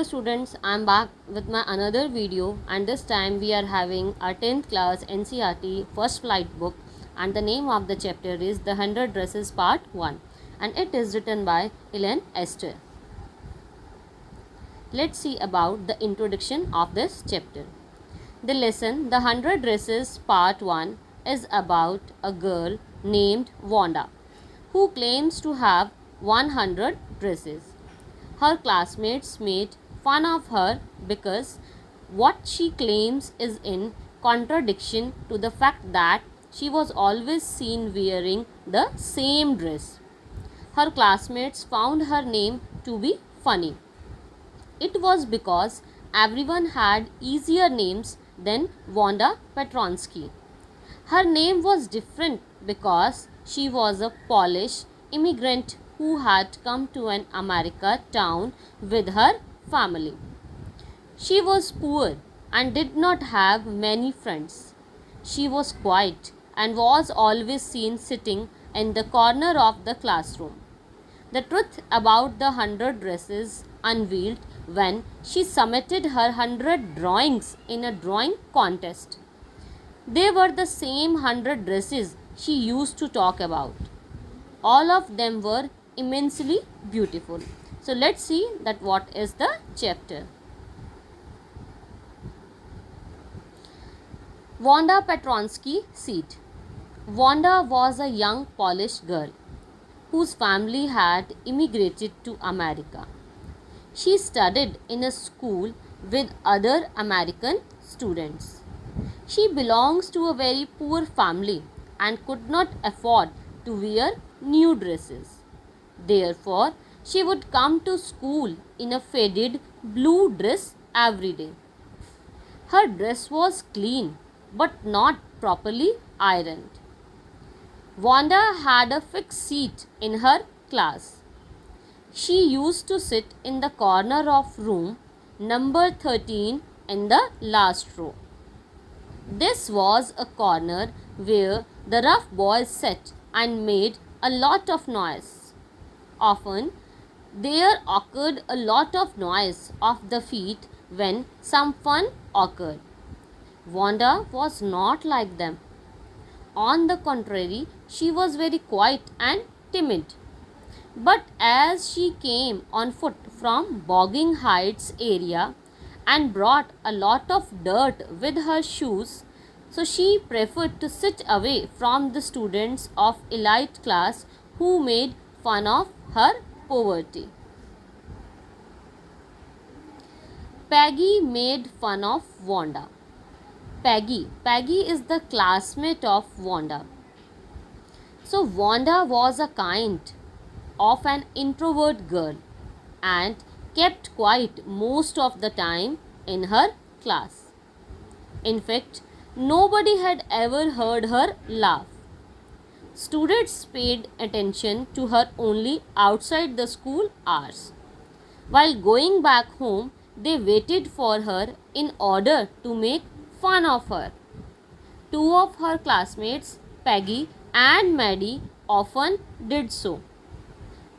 students, I am back with my another video, and this time we are having our 10th class NCERT first flight book, and the name of the chapter is The 100 Dresses Part 1, and it is written by Ellen Esther. Let's see about the introduction of this chapter. The lesson The 100 Dresses Part 1 is about a girl named Wanda who claims to have 100 dresses. Her classmates made fun of her because what she claims is in contradiction to the fact that she was always seen wearing the same dress. Her classmates found her name to be funny. It was because everyone had easier names than Wanda Petronsky. Her name was different because she was a Polish immigrant who had come to an America town with her family. She was poor and did not have many friends. She was quiet and was always seen sitting in the corner of the classroom. The truth about the 100 dresses unveiled when she submitted her 100 drawings in a drawing contest. They were the same 100 dresses she used to talk about. All of them were immensely beautiful. So let's see that what is the chapter. Wanda Petronsky seat. Wanda was a young Polish girl whose family had immigrated to America. She studied in a school with other American students. She belongs to a very poor family and could not afford to wear new dresses. Therefore, she would come to school in a faded blue dress every day. Her dress was clean but not properly ironed. Wanda had a fixed seat in her class. She used to sit in the corner of room number 13 in the last row. This was a corner where the rough boys sat and made a lot of noise. Often, there occurred a lot of noise of the feet when some fun occurred. Wanda was not like them. On the contrary, she was very quiet and timid. But as she came on foot from Bogging Heights area and brought a lot of dirt with her shoes, so she preferred to sit away from the students of elite class who made fun of her poverty. Peggy made fun of Wanda. Peggy is the classmate of Wanda. So Wanda was a kind of an introvert girl and kept quiet most of the time in her class. In fact, nobody had ever heard her laugh. Students paid attention to her only outside the school hours. While going back home, they waited for her in order to make fun of her. Two of her classmates, Peggy and Maddie, often did so.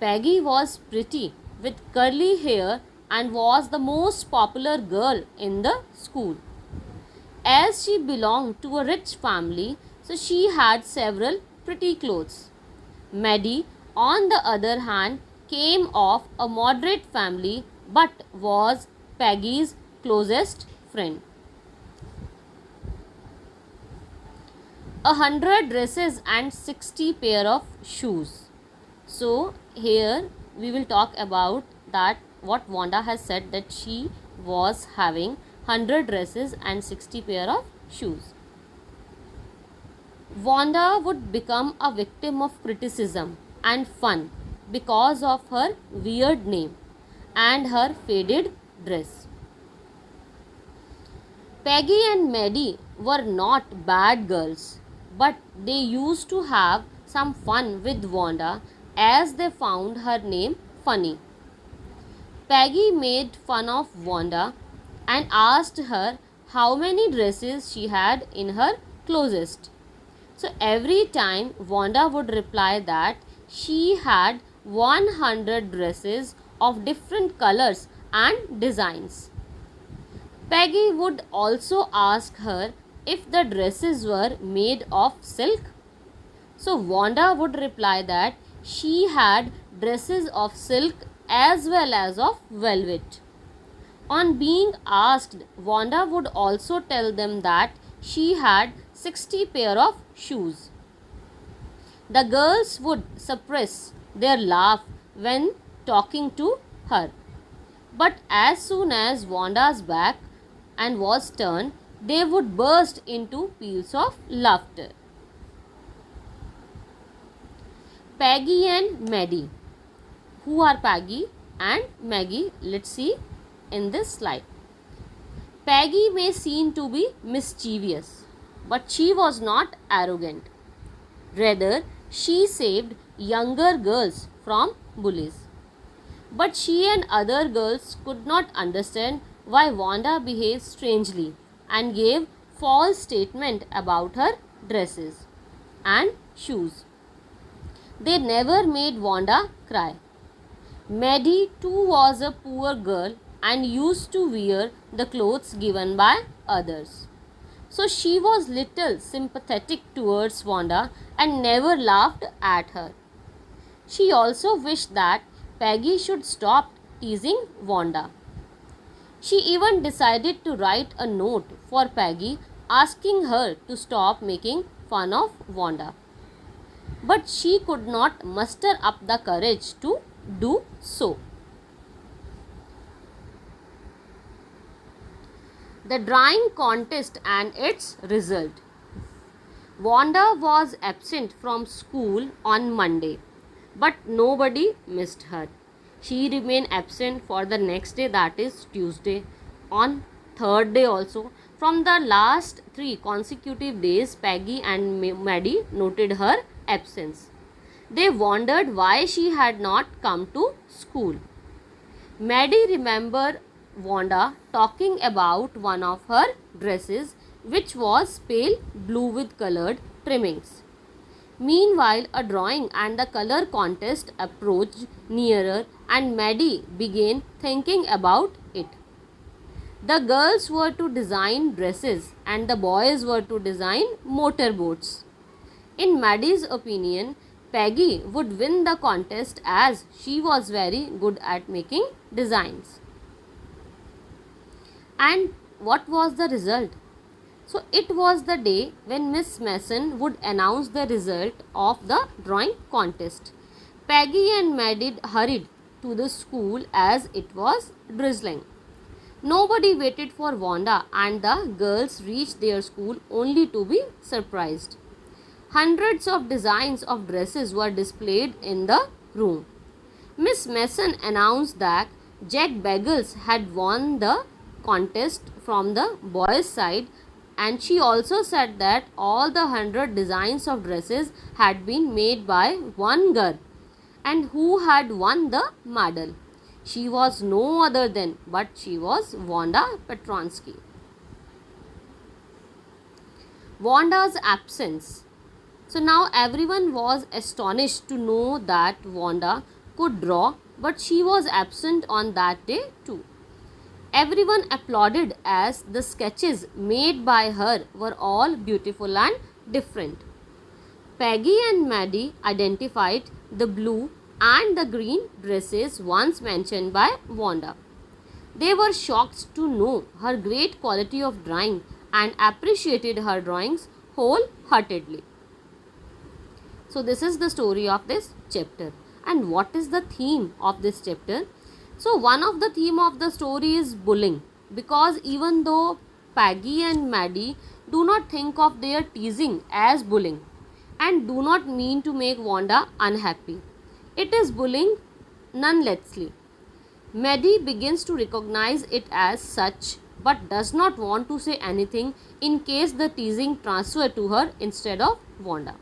Peggy was pretty with curly hair and was the most popular girl in the school. As she belonged to a rich family, so she had several pretty clothes. Maddie, on the other hand, came of a moderate family but was Peggy's closest friend. 100 dresses and 60 pair of shoes. So here we will talk about that what Wanda has said, that she was having 100 dresses and 60 pair of shoes. Wanda would become a victim of criticism and fun because of her weird name and her faded dress. Peggy and Maddie were not bad girls, but they used to have some fun with Wanda as they found her name funny. Peggy made fun of Wanda and asked her how many dresses she had in her closet. So every time Wanda would reply that she had 100 dresses of different colors and designs. Peggy would also ask her if the dresses were made of silk. So Wanda would reply that she had dresses of silk as well as of velvet. On being asked, Wanda would also tell them that she had 60 pair of shoes. The girls would suppress their laugh when talking to her. But as soon as Wanda's back and was turned, they would burst into peals of laughter. Peggy and Maddie. Who are Peggy and Maggie? Let's see in this slide. Peggy may seem to be mischievous, but she was not arrogant. Rather, she saved younger girls from bullies. But she and other girls could not understand why Wanda behaved strangely and gave false statement about her dresses and shoes. They never made Wanda cry. Maddie too was a poor girl and used to wear the clothes given by others. So she was little sympathetic towards Wanda and never laughed at her. She also wished that Peggy should stop teasing Wanda. She even decided to write a note for Peggy asking her to stop making fun of Wanda. But she could not muster up the courage to do so. The drawing contest and its result. Wanda was absent from school on Monday, but nobody missed her. She remained absent for the next day, that is Tuesday, on third day also. From the last 3 consecutive days, Peggy and Maddie noted her absence. They wondered why she had not come to school. Maddie remembered Wanda talking about one of her dresses, which was pale blue with colored trimmings. Meanwhile, a drawing and the color contest approached nearer, and Maddie began thinking about it. The girls were to design dresses and the boys were to design motorboats. In Maddie's opinion, Peggy would win the contest as she was very good at making designs. And what was the result? So it was the day when Miss Mason would announce the result of the drawing contest. Peggy and Maddie hurried to the school as it was drizzling. Nobody waited for Wanda and the girls reached their school only to be surprised. Hundreds of designs of dresses were displayed in the room. Miss Mason announced that Jack Bagels had won the contest from the boys' side, and she also said that all the 100 designs of dresses had been made by one girl and who had won the medal. She was no other than but she was Wanda Petronsky. Wanda's absence. So now everyone was astonished to know that Wanda could draw, but she was absent on that day too. Everyone applauded as the sketches made by her were all beautiful and different. Peggy and Maddie identified the blue and the green dresses once mentioned by Wanda. They were shocked to know her great quality of drawing and appreciated her drawings wholeheartedly. So this is the story of this chapter. And what is the theme of this chapter? So one of the theme of the story is bullying, because even though Peggy and Maddie do not think of their teasing as bullying and do not mean to make Wanda unhappy, it is bullying nonetheless. Maddie begins to recognize it as such but does not want to say anything in case the teasing transfer to her instead of Wanda.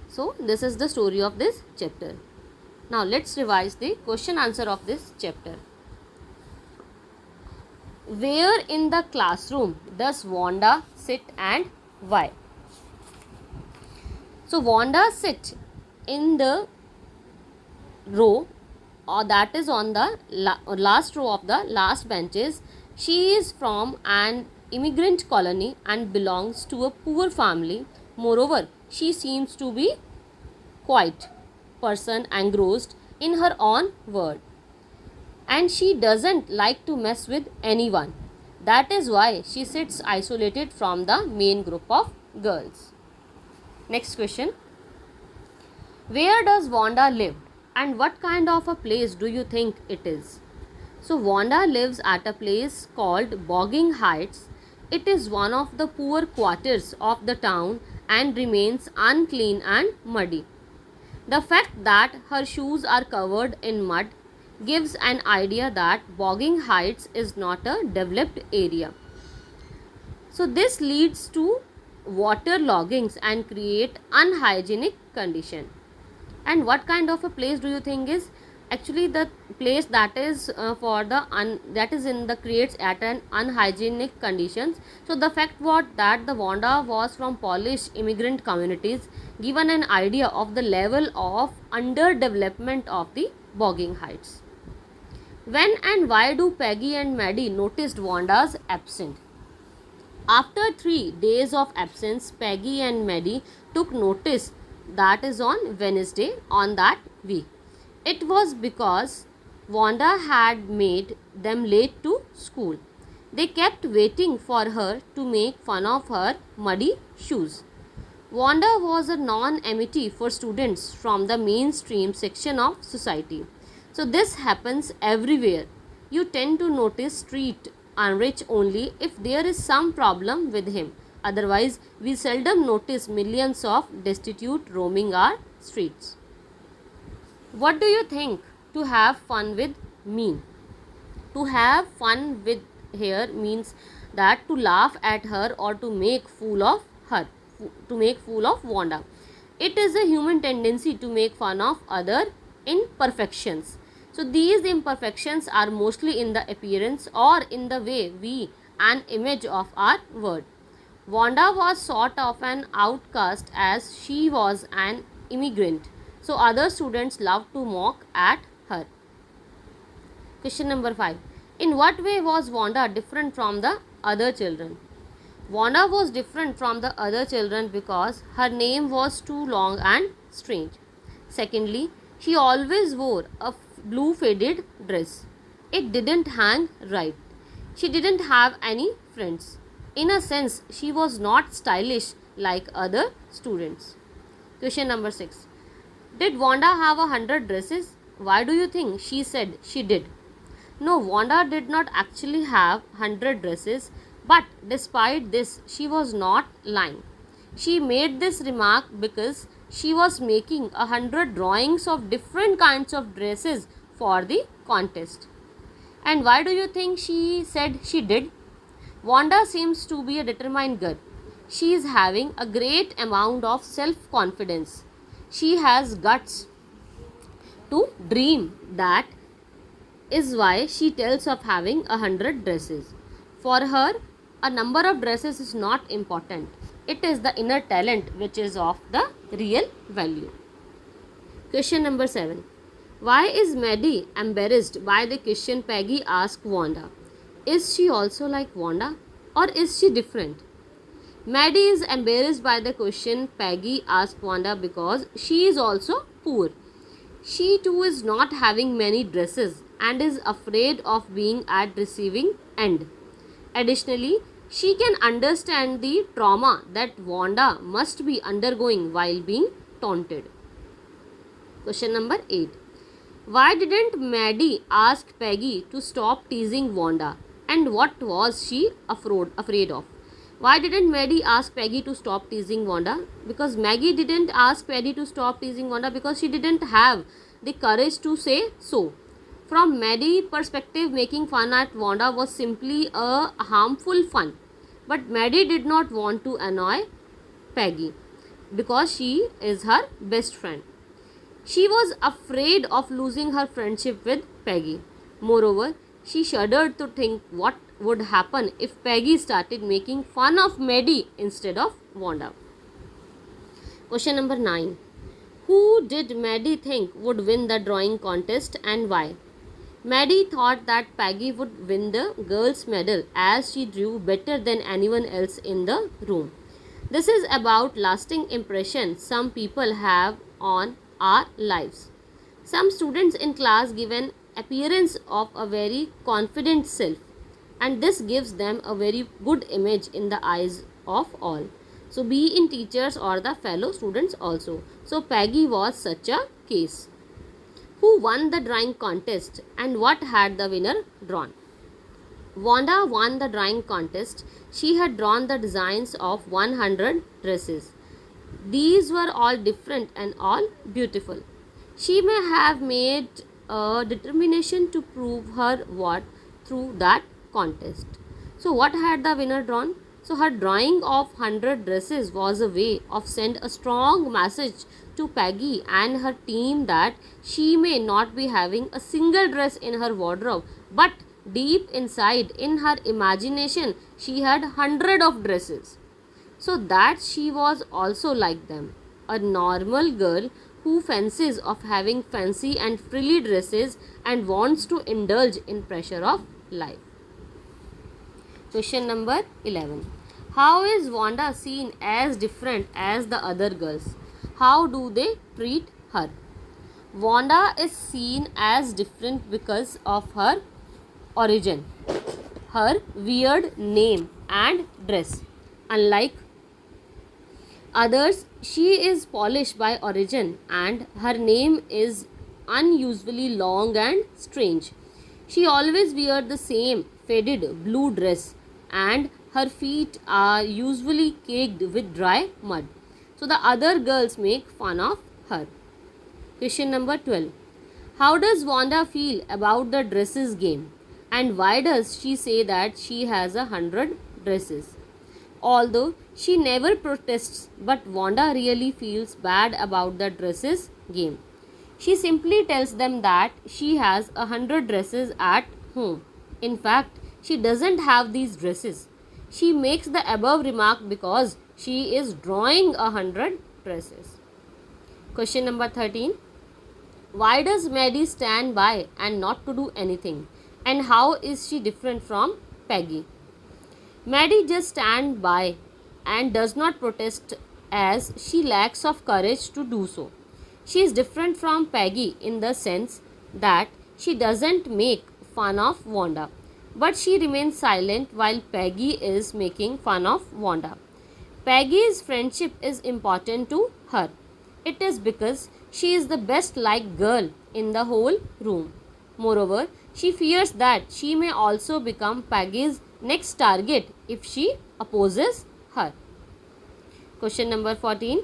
So this is the story of this chapter. Now let's revise the question answer of this chapter. Where in the classroom does Wanda sit and why? So Wanda sits in the row that is on the last row of the last benches. She is from an immigrant colony and belongs to a poor family. Moreover, she seems to be quiet person, engrossed in her own world, and she doesn't like to mess with anyone. That is why she sits isolated from the main group of girls. Next question. Where does Wanda live and what kind of a place do you think it is? So Wanda lives at a place called Bogging Heights. It is one of the poor quarters of the town and remains unclean and muddy. The fact that her shoes are covered in mud gives an idea that Bogging Heights is not a developed area. So this leads to water loggings and create unhygienic condition. And what kind of a place do you think is actually the place that is that is in the creates at an unhygienic conditions? So the fact what that the Wanda was from Polish immigrant communities given an idea of the level of underdevelopment of the Bogging Heights. When and why do Peggy and Maddie noticed Wanda's absence? After 3 days of absence, Peggy and Maddie took notice that is on Wednesday on that week. It was because Wanda had made them late to school. They kept waiting for her to make fun of her muddy shoes. Wanda was a non-entity for students from the mainstream section of society. So this happens everywhere. You tend to notice street unrich only if there is some problem with him. Otherwise, we seldom notice millions of destitute roaming our streets. What do you think to have fun with mean? To have fun with here means that to laugh at her or to make fool of her, to make fool of Wanda. It is a human tendency to make fun of other imperfections. So these imperfections are mostly in the appearance or in the way we an image of our word. Wanda was sort of an outcast as she was an immigrant. So other students loved to mock at her. Question number 5. In what way was Wanda different from the other children? Wanda was different from the other children because her name was too long and strange. Secondly, she always wore a blue faded dress. It didn't hang right. She didn't have any friends. In a sense, she was not stylish like other students. Question number 6. Did Wanda have 100 dresses? Why do you think she said she did? No, Wanda did not actually have 100 dresses, but despite this, she was not lying. She made this remark because she was making 100 drawings of different kinds of dresses for the contest. And why do you think she said she did? Wanda seems to be a determined girl. She is having a great amount of self-confidence. She has guts to dream. That is why she tells of having 100 dresses. For her, a number of dresses is not important. It is the inner talent which is of the real value. Question number 7. Why is Maddie embarrassed by the question Peggy asked Wanda? Is she also like Wanda or is she different? Maddie is embarrassed by the question Peggy asked Wanda because she is also poor. She too is not having many dresses and is afraid of being at receiving end. Additionally, she can understand the trauma that Wanda must be undergoing while being taunted. Question number 8. Why didn't Maddie ask Peggy to stop teasing Wanda? And what was she afraid of? Why didn't Maddie ask Peggy to stop teasing Wanda? Because Maggie didn't ask Peggy to stop teasing Wanda because she didn't have the courage to say so. From Maddie's perspective, making fun at Wanda was simply a harmful fun. But Maddie did not want to annoy Peggy because she is her best friend. She was afraid of losing her friendship with Peggy. Moreover, she shuddered to think what would happen if Peggy started making fun of Maddie instead of Wanda. Question number 9. Who did Maddie think would win the drawing contest and why? Maddie thought that Peggy would win the girls' medal as she drew better than anyone else in the room. This is about lasting impression some people have on our lives. Some students in class give an appearance of a very confident self, and this gives them a very good image in the eyes of all. So, be in teachers or the fellow students also. So, Peggy was such a case. Who won the drawing contest and what had the winner drawn? Wanda won the drawing contest. She had drawn the designs of 100 dresses. These were all different and all beautiful. She may have made a determination to prove her worth through that contest. So, what had the winner drawn? So, her drawing of 100 dresses was a way of send a strong message to Peggy and her team that she may not be having a single dress in her wardrobe, but deep inside in her imagination she had 100 of dresses. So that she was also like them, a normal girl who fancies of having fancy and frilly dresses and wants to indulge in pressure of life. Question number 11. How is Wanda seen as different as the other girls? How do they treat her? Wanda is seen as different because of her origin, her weird name and dress. Unlike others, she is Polish by origin and her name is unusually long and strange. She always wears the same faded blue dress and her feet are usually caked with dry mud. So the other girls make fun of her. Question number 12. How does Wanda feel about the dresses game? And why does she say that she has 100 dresses? Although she never protests, but Wanda really feels bad about the dresses game. She simply tells them that she has 100 dresses at home. In fact, she doesn't have these dresses. She makes the above remark because she is drawing 100 dresses. Question number 13. Why does Maddie stand by and not to do anything? And how is she different from Peggy? Maddie just stands by and does not protest as she lacks of courage to do so. She is different from Peggy in the sense that she doesn't make fun of Wanda, but she remains silent while Peggy is making fun of Wanda. Peggy's friendship is important to her. It is because she is the best liked girl in the whole room. Moreover, she fears that she may also become Peggy's next target if she opposes her. Question number 14.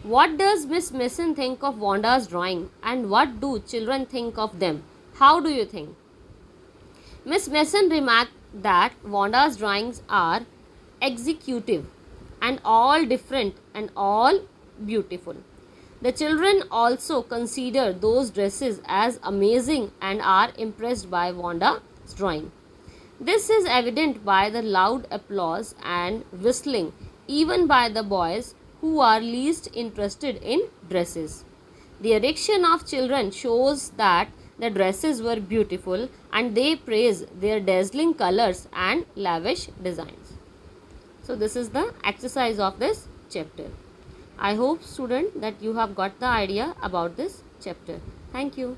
What does Miss Mason think of Wanda's drawing and what do children think of them? How do you think? Miss Mason remarked that Wanda's drawings are executive and all different and all beautiful. The children also consider those dresses as amazing and are impressed by Wanda's drawing. This is evident by the loud applause and whistling even by the boys who are least interested in dresses. The erection of children shows that the dresses were beautiful and they praise their dazzling colors and lavish designs. So this is the exercise of this chapter. I hope student that you have got the idea about this chapter. Thank you.